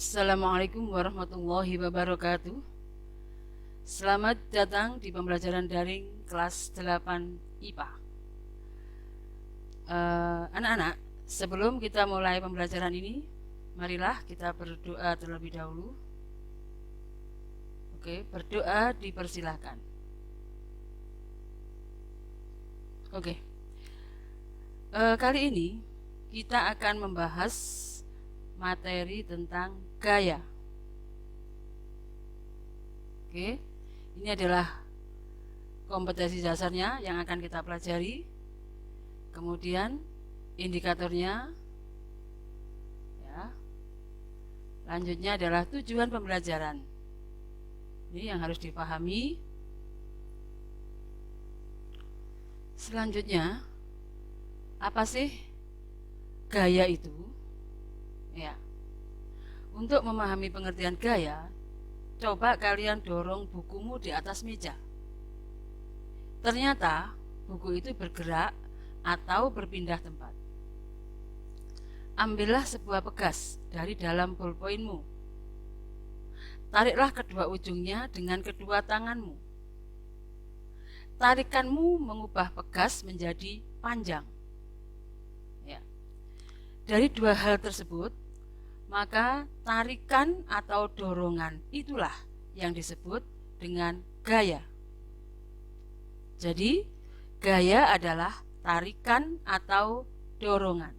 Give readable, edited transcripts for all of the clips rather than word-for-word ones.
Assalamualaikum warahmatullahi wabarakatuh. Selamat datang di pembelajaran daring kelas 8 IPA. Anak-anak, sebelum kita mulai pembelajaran ini, marilah kita berdoa terlebih dahulu. Oke, berdoa dipersilahkan. Oke, kali ini kita akan membahas materi tentang gaya. Oke, ini adalah kompetensi dasarnya yang akan kita pelajari. Kemudian indikatornya, ya. Lanjutnya adalah tujuan pembelajaran. Ini yang harus dipahami. Selanjutnya, apa sih gaya itu? Ya. Untuk memahami pengertian gaya, coba kalian dorong bukumu di atas meja. Ternyata buku itu bergerak atau berpindah tempat. Ambillah sebuah pegas dari dalam bolpoinmu. Tariklah kedua ujungnya dengan kedua tanganmu. Tarikanmu mengubah pegas menjadi panjang. Ya. Dari dua hal tersebut, maka tarikan atau dorongan itulah yang disebut dengan gaya. Jadi, gaya adalah tarikan atau dorongan.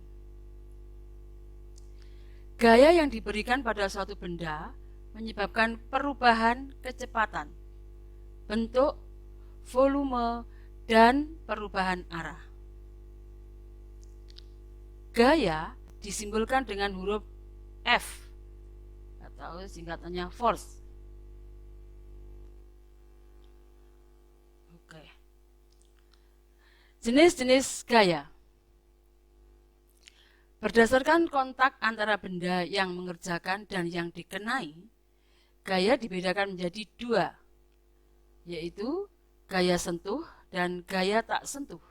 Gaya yang diberikan pada suatu benda menyebabkan perubahan kecepatan, bentuk, volume, dan perubahan arah. Gaya disimbolkan dengan huruf F atau singkatannya force. Oke. Jenis-jenis gaya. Berdasarkan kontak antara benda yang mengerjakan dan yang dikenai, gaya dibedakan menjadi dua, yaitu gaya sentuh dan gaya tak sentuh.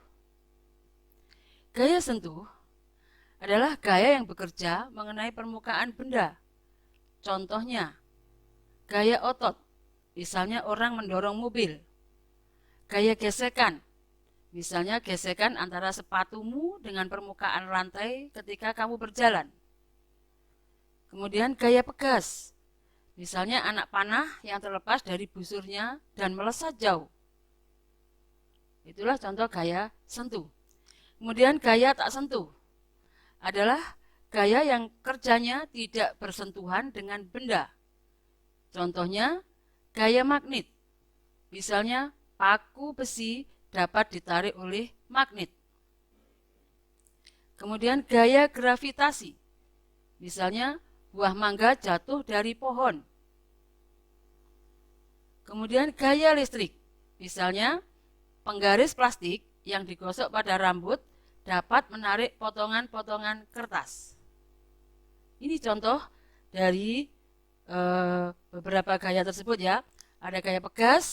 Gaya sentuh adalah gaya yang bekerja mengenai permukaan benda. Contohnya, gaya otot, misalnya orang mendorong mobil. Gaya gesekan, misalnya gesekan antara sepatumu dengan permukaan lantai ketika kamu berjalan. Kemudian gaya pegas, misalnya anak panah yang terlepas dari busurnya dan melesat jauh. Itulah contoh gaya sentuh. Kemudian gaya tak sentuh adalah gaya yang kerjanya tidak bersentuhan dengan benda. Contohnya gaya magnet, misalnya paku besi dapat ditarik oleh magnet. Kemudian gaya gravitasi, misalnya buah mangga jatuh dari pohon. Kemudian gaya listrik, misalnya penggaris plastik yang digosok pada rambut dapat menarik potongan-potongan kertas. Ini contoh dari beberapa gaya tersebut ya. Ada gaya pegas,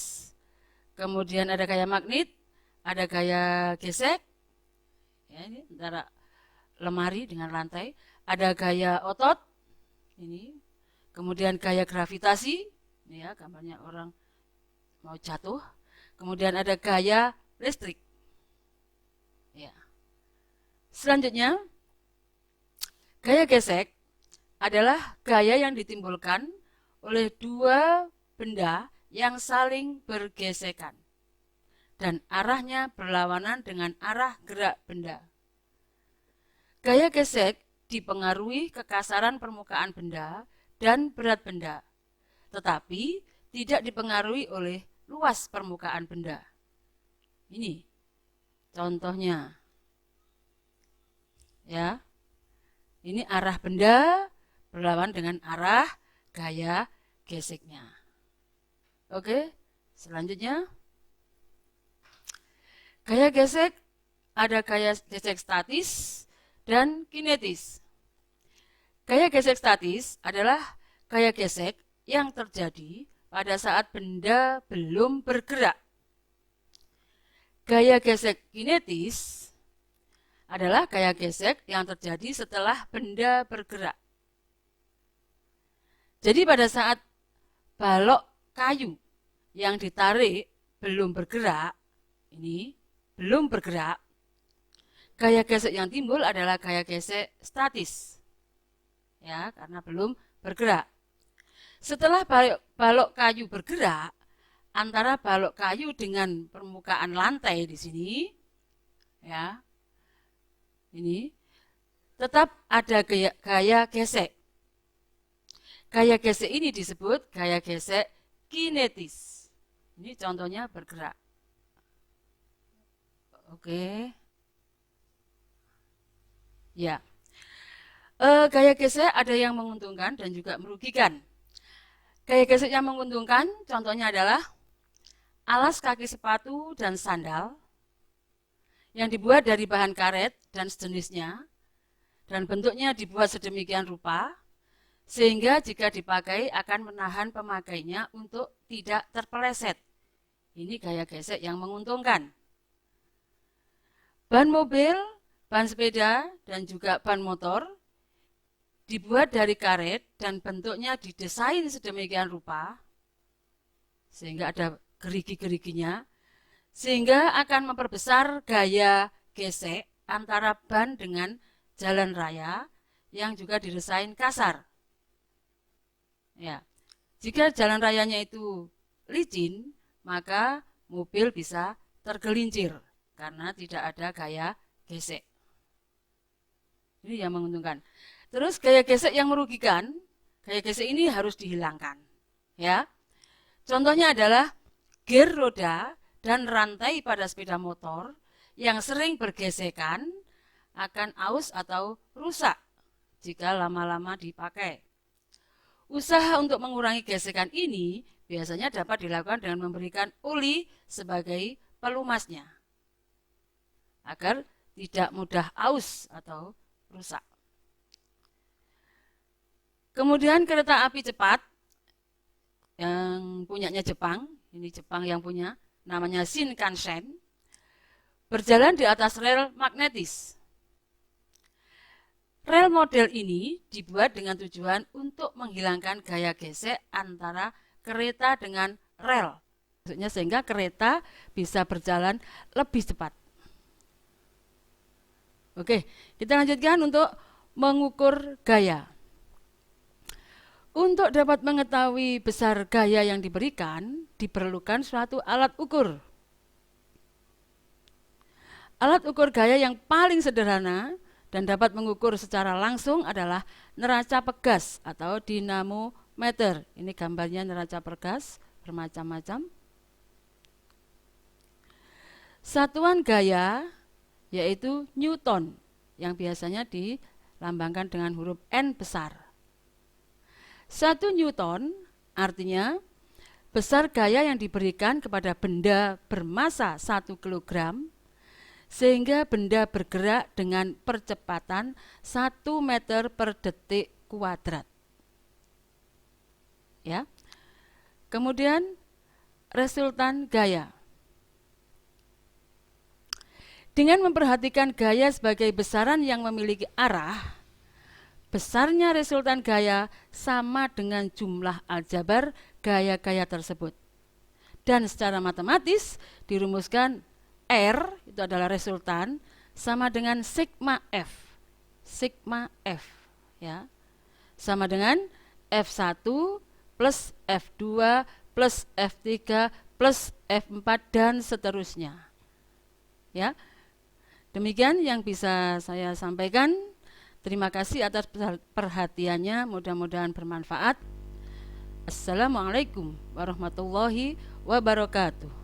kemudian ada gaya magnet, ada gaya gesek, ya, ini antara lemari dengan lantai. Ada gaya otot, ini. Kemudian gaya gravitasi, ini ya gambarnya orang mau jatuh. Kemudian ada gaya listrik. Ya. Selanjutnya, gaya gesek adalah gaya yang ditimbulkan oleh dua benda yang saling bergesekan dan arahnya berlawanan dengan arah gerak benda. Gaya gesek dipengaruhi kekasaran permukaan benda dan berat benda, tetapi tidak dipengaruhi oleh luas permukaan benda. Ini contohnya. Ya. Ini arah benda berlawan dengan arah gaya geseknya. Oke, selanjutnya. Gaya gesek ada gaya gesek statis dan kinetis. Gaya gesek statis adalah gaya gesek yang terjadi pada saat benda belum bergerak. Gaya gesek kinetis adalah gaya gesek yang terjadi setelah benda bergerak. Jadi pada saat balok kayu yang ditarik belum bergerak, ini belum bergerak, gaya gesek yang timbul adalah gaya gesek statis. Ya, karena belum bergerak. Setelah balok kayu bergerak, antara balok kayu dengan permukaan lantai di sini, ya, ini tetap ada gaya gesek. Gaya gesek ini disebut gaya gesek kinetis. Ini contohnya bergerak. Oke. Ya. Gaya gesek ada yang menguntungkan dan juga merugikan. Gaya gesek yang menguntungkan contohnya adalah alas kaki sepatu dan sandal yang dibuat dari bahan karet dan sejenisnya, dan bentuknya dibuat sedemikian rupa sehingga jika dipakai akan menahan pemakainya untuk tidak terpeleset. Ini gaya gesek yang menguntungkan. Ban mobil, ban sepeda, dan juga ban motor dibuat dari karet dan bentuknya didesain sedemikian rupa sehingga ada gerigi-geriginya, sehingga akan memperbesar gaya gesek antara ban dengan jalan raya yang juga didesain kasar. Ya, jika jalan rayanya itu licin, maka mobil bisa tergelincir karena tidak ada gaya gesek. Ini yang menguntungkan. Terus gaya gesek yang merugikan, gaya gesek ini harus dihilangkan. Ya, contohnya adalah gear roda dan rantai pada sepeda motor yang sering bergesekan akan aus atau rusak jika lama-lama dipakai. Usaha untuk mengurangi gesekan ini biasanya dapat dilakukan dengan memberikan oli sebagai pelumasnya agar tidak mudah aus atau rusak. Kemudian kereta api cepat yang punyanya Jepang, ini Jepang yang punya, namanya Shinkansen, berjalan di atas rel magnetis. Rel model ini dibuat dengan tujuan untuk menghilangkan gaya gesek antara kereta dengan rel, maksudnya sehingga kereta bisa berjalan lebih cepat. Oke, kita lanjutkan untuk mengukur gaya. Untuk dapat mengetahui besar gaya yang diberikan, diperlukan suatu alat ukur. Alat ukur gaya yang paling sederhana dan dapat mengukur secara langsung adalah neraca pegas atau dinamometer. Ini gambarnya neraca pegas bermacam-macam. Satuan gaya yaitu Newton yang biasanya dilambangkan dengan huruf N besar. 1 Newton artinya besar gaya yang diberikan kepada benda bermasa 1 kilogram sehingga benda bergerak dengan percepatan 1 meter per detik kuadrat. Ya. Kemudian resultan gaya. Dengan memperhatikan gaya sebagai besaran yang memiliki arah, besarnya resultan gaya sama dengan jumlah aljabar gaya-gaya tersebut. Dan secara matematis dirumuskan R itu adalah resultan sama dengan sigma F. Sigma F ya. Sama dengan F1 plus F2 plus F3 plus F4 dan seterusnya. Ya. Demikian yang bisa saya sampaikan. Terima kasih atas perhatiannya, mudah-mudahan bermanfaat. Assalamualaikum warahmatullahi wabarakatuh.